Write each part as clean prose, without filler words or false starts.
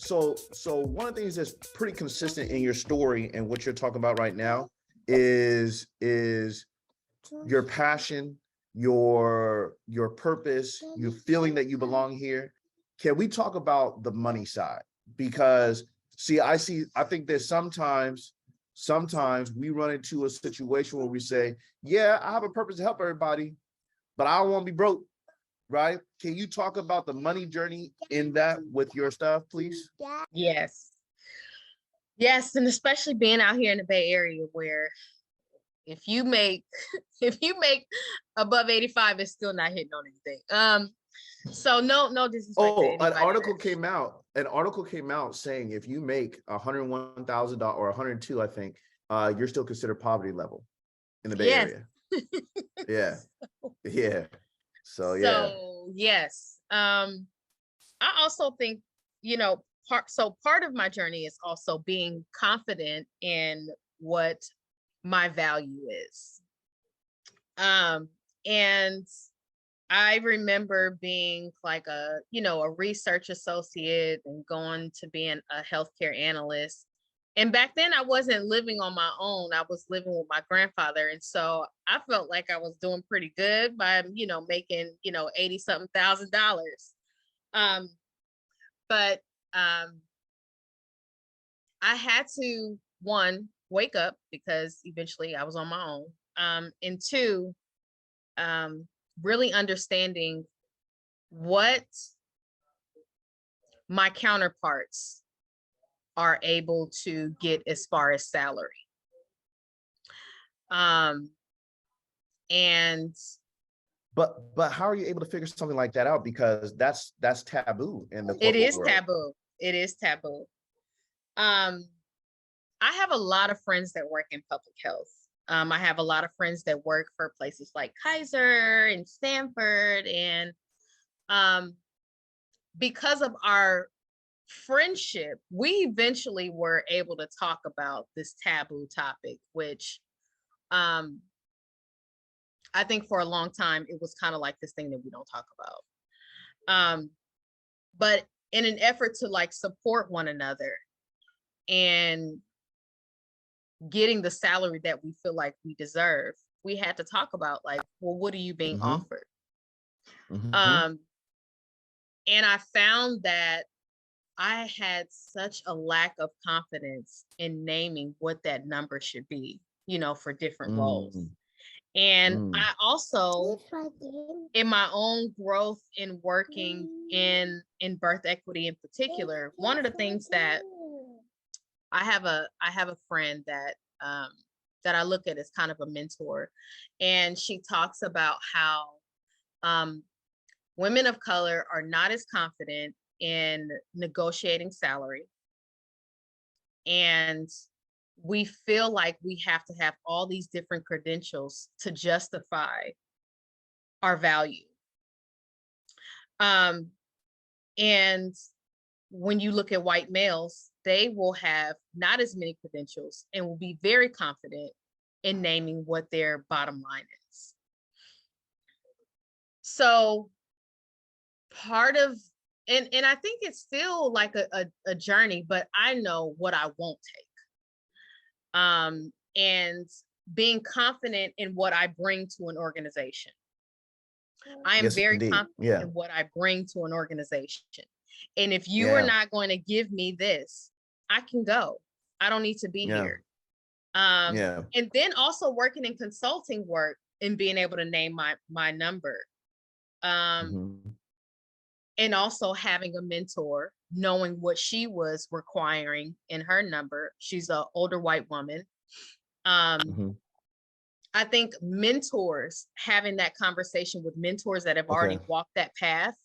so one of the things that's pretty consistent in your story and what you're talking about right now is your passion, your purpose, you feeling that you belong here. Can we talk about the money side? Because I think there's sometimes we run into a situation where we say, yeah, I have a purpose to help everybody, but I don't want to be broke, right? Can you talk about the money journey in that with your stuff, please? Yes. Yes, and especially being out here in the Bay Area where if you make above 85, it's still not hitting on anything. So no disrespect to anybody. An article came out saying if you make $101,000 or 102, I think, you're still considered poverty level in the Bay Area. Yeah. Yeah. So yes. I also think, part of my journey is also being confident in what my value is. And I remember being like a research associate and going to being a healthcare analyst. And back then I wasn't living on my own. I was living with my grandfather. And so I felt like I was doing pretty good by, making, 80 something $1,000. But I had to, one, wake up because eventually I was on my own. And two, really understanding what my counterparts are able to get as far as salary. And but how are you able to figure something like that out? Because that's taboo in the it is world. taboo. It is taboo. I have a lot of friends that work in public health. I have a lot of friends that work for places like Kaiser and Stanford. And because of our friendship, we eventually were able to talk about this taboo topic, which I think for a long time, it was kind of like this thing that we don't talk about. But in an effort to like support one another and getting the salary that we feel like we deserve, we had to talk about like, well, what are you being offered? And I found that I had such a lack of confidence in naming what that number should be, for different roles. And I also, in my own growth in working in birth equity in particular, one of the things that I have a friend that I look at as kind of a mentor, and she talks about how women of color are not as confident in negotiating salary, and we feel like we have to have all these different credentials to justify our value. And when you look at white males, they will have not as many credentials and will be very confident in naming what their bottom line is. So part of, and I think it's still like a journey, but I know what I won't take. And being confident in what I bring to an organization. I am very confident in what I bring to an organization. And if you are not going to give me this, I can go. I don't need to be here. And then also working in consulting work and being able to name my number. And also having a mentor, knowing what she was requiring in her number. She's an older white woman. I think mentors, having that conversation with mentors that have already walked that path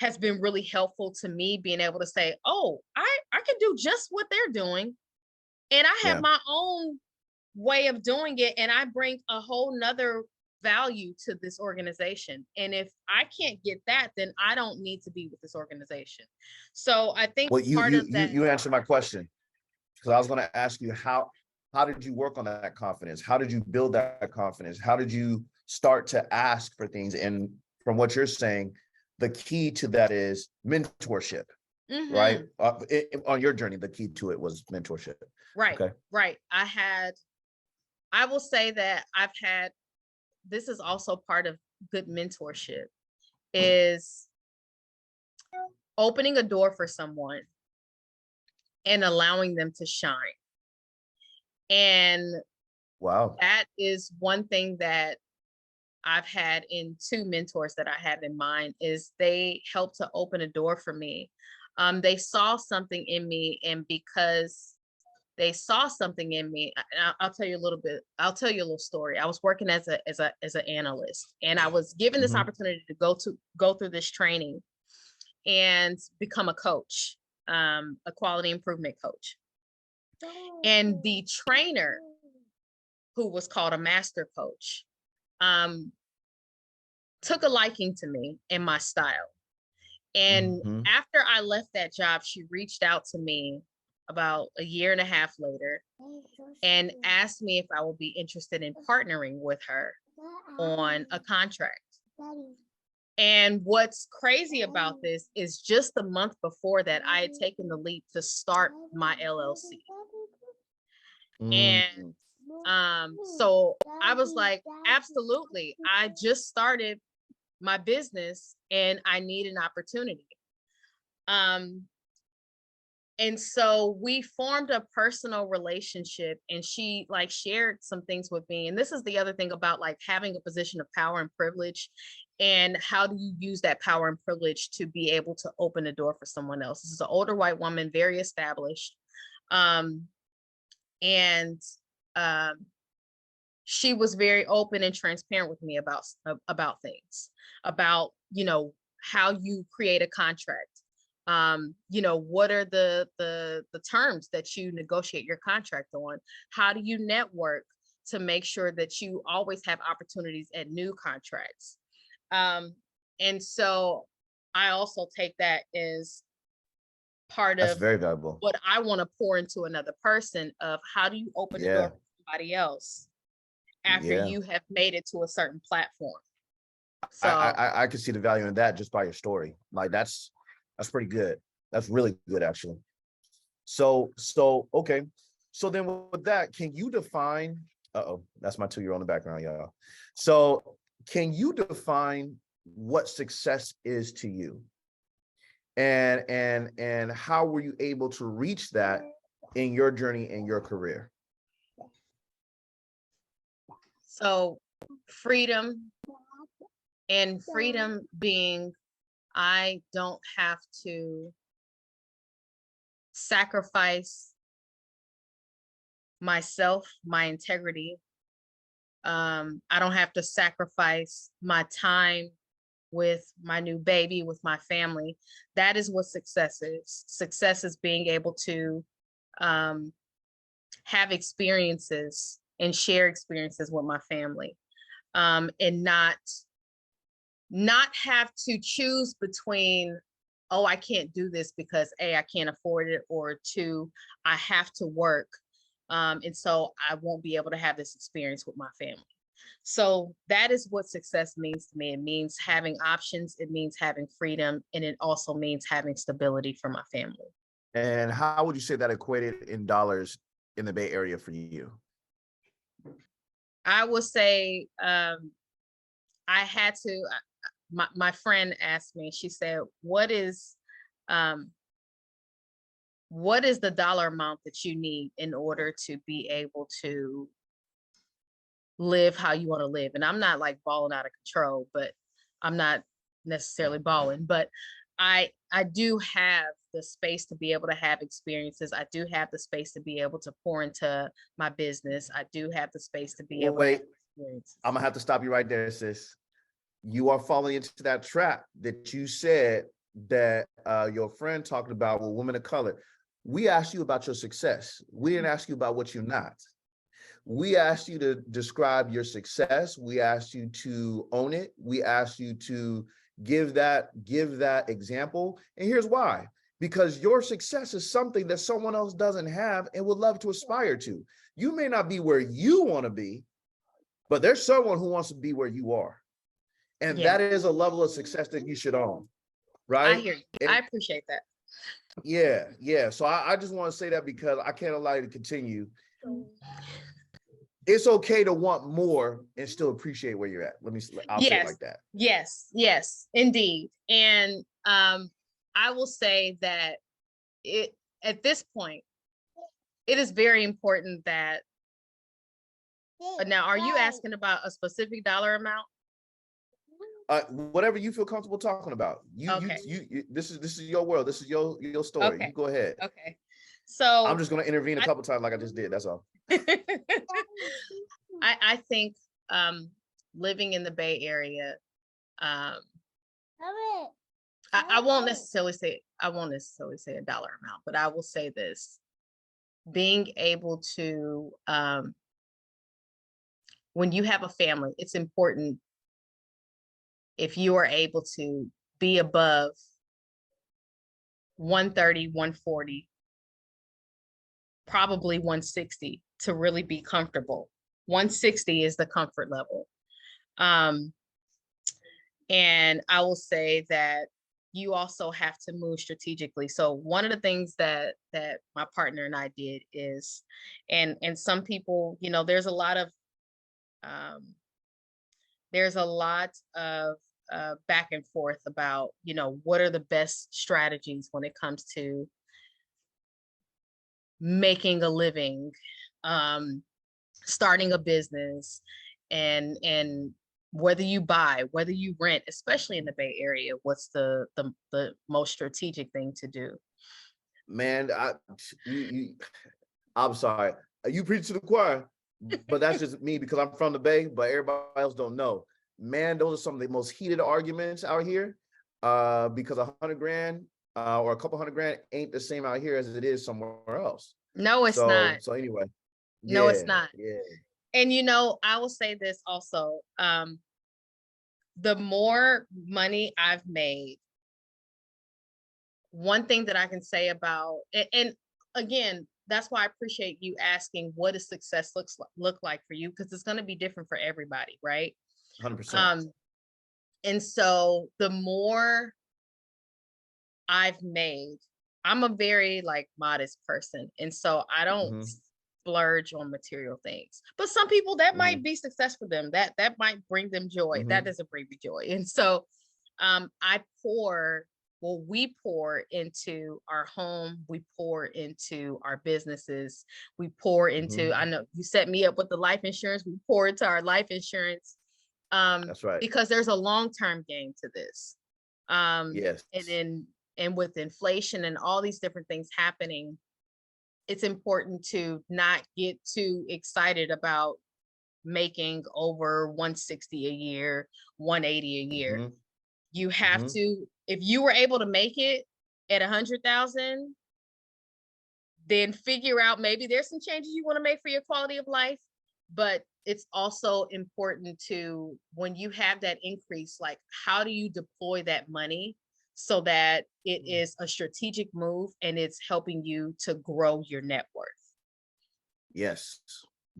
has been really helpful to me, being able to say, oh, I can do just what they're doing. And I have my own way of doing it. And I bring a whole nother value to this organization. And if I can't get that, then I don't need to be with this organization. So I think you answered my question, because I was going to ask you, how did you work on that confidence? How did you build that confidence? How did you start to ask for things? And from what you're saying, the key to that is mentorship. right? Mhm. On your journey, the key to it was mentorship. Right, Okay. right. I will say that I've had, this is also part of good mentorship, is opening a door for someone and allowing them to shine. And Wow. that is one thing that I've had in two mentors that I have in mind, is they helped to open a door for me. They saw something in me, and because they saw something in me, I'll tell you a little bit. I'll tell you a little story. I was working as an analyst, and I was given this Hmm. opportunity to go through this training and become a coach, a quality improvement coach. And the trainer, who was called a master coach, um, took a liking to me and my style. And Hmm. after I left that job, she reached out to me about a year and a half later and asked me if I would be interested in partnering with her on a contract. And what's crazy about this is just the month before that, I had taken the leap to start my LLC. And Mm. so I was like, absolutely. I just started my business and I need an opportunity. Um, and so we formed a personal relationship, and she like shared some things with me. And this is the other thing about like having a position of power and privilege, and how do you use that power and privilege to be able to open a door for someone else. This is an older white woman, very established. Um, and um, she was very open and transparent with me about things, about, you know, how you create a contract. You know, what are the terms that you negotiate your contract on? How do you network to make sure that you always have opportunities at new contracts? um and so I also take that as part That's of very valuable. what I want to pour into another person, of how do you open the door Yeah. for somebody else after Yeah. you have made it to a certain platform. I, So I could see the value in that just by your story. Like that's pretty good. That's really good actually. So okay. So then with that, can you define, uh-oh, that's my 2-year on the background, y'all. So can you define what success is to you? And how were you able to reach that in your journey in your career? so freedom, and freedom being, I don't have to sacrifice myself, my integrity. I don't have to sacrifice my time with my new baby, with my family. That is what success is. Success is being able to um, have experiences and share experiences with my family, and not have to choose between, oh, I can't do this because A, I can't afford it, or two, I have to work. And so I won't be able to have this experience with my family. So that is what success means to me. It means having options, it means having freedom, and it also means having stability for my family. And how would you say that equated in dollars in the Bay Area for you? I will say, I had to, my friend asked me, she said, um, what is the dollar amount that you need in order to be able to live how you want to live? And I'm not like balling out of control, but I'm not necessarily balling, but I do have the space to be able to have experiences. I do have the space to be able to pour into my business. I do have the space to be able to have Wait, experiences. I'm gonna have to stop you right there, sis. You are falling into that trap that you said that your friend talked about with women of color. We asked you about your success. We didn't ask you about what you're not. We asked you to describe your success. We asked you to own it. We asked you to give that example. And here's why. Because your success is something that someone else doesn't have and would love to aspire to. You may not be where you want to be, but there's someone who wants to be where you are. And Yeah, that is a level of success that you should own, I right? hear you. And I appreciate that. Yeah. So I just want to say that because I can't allow you to continue. It's okay to want more and still appreciate where you're at. I'll say it Yes, like that. yes, indeed. And I will say that it at this point, it is very important that now, are you asking about a specific dollar amount? Whatever you feel comfortable talking about. Okay. This is your world. This is your story. You Okay. go ahead. Okay. I'm So just gonna intervene a I couple times like I just did. That's all. I think living in the Bay Area, um, I won't necessarily say a dollar amount, but I will say this: being able to when you have a family, it's important if you are able to be above 130, 140, probably 160 to really be comfortable. 160 is the comfort level. And I will say that you also have to move strategically. So one of the things that my partner and I did is, and some people, um, there's a lot of back and forth about, what are the best strategies when it comes to making a living, um, starting a business, and whether you buy, whether you rent, especially in the Bay Area, what's the most strategic thing to do? Man, I'm sorry. You preach to the choir, but that's just me because I'm from the Bay, but everybody else don't know. Man, those are some of the most heated arguments out here. Because $100,000 or a couple $100,000 ain't the same out here as it is somewhere else. No, it's not. So anyway, No, it's yeah, not. yeah. And I will say this also. The more money I've made, one thing that I can say about, and again, that's why I appreciate you asking what does success look like for you, because it's going to be different for everybody, right? 100%. Um, and so the more I've made, I'm a very like modest person, and so I don't Hmm. splurge on material things. But some people that Hmm. might be success for them. That might bring them joy. That Hmm. doesn't bring me joy. And so I pour, well, we pour into our home, we pour into our businesses, we pour into, Hmm. I know you set me up with the life insurance, we pour into our life insurance, That's right. because there's a long-term gain to this. Yes. And then, and with inflation and all these different things happening, it's important to not get too excited about making over 160 a year, 180 a year. Hmm. You have Hmm. to, if you were able to make it at 100,000, then figure out maybe there's some changes you want to make for your quality of life. But it's also important to, when you have that increase, like how do you deploy that money so that it is a strategic move and it's helping you to grow your net worth? Yes.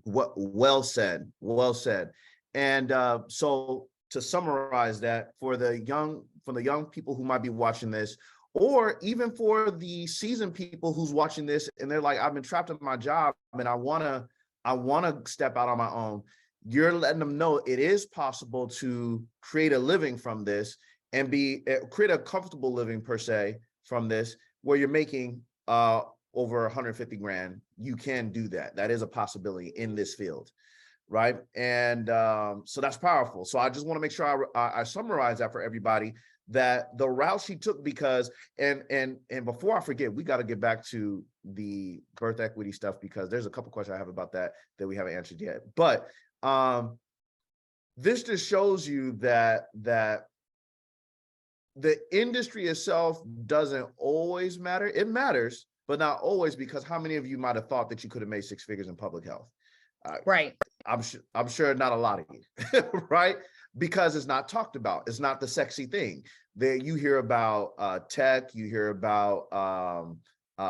What well said. Well said. And so to summarize that for the young people who might be watching this, or even for the seasoned people who's watching this and they're like, I've been trapped in my job and I wanna step out on my own. You're letting them know it is possible to create a living from this and create a comfortable living per se from this, where you're making over 150,000. You can do that. That is a possibility in this field, right? And so that's powerful. So I just want to make sure I summarize that for everybody, that the route she took, because and before I forget, we got to get back to the birth equity stuff, because there's a couple questions I have about that we haven't answered yet. But this just shows you that the industry itself doesn't always matter. It matters, but not always, because how many of you might have thought that you could have made six figures in public health? Right. I'm sure not a lot of you, right? Because it's not talked about. It's not the sexy thing. That you hear about tech, you hear about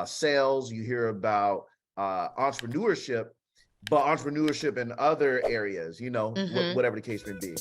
sales, you hear about entrepreneurship, but entrepreneurship in other areas, Mm-hmm. whatever the case may be.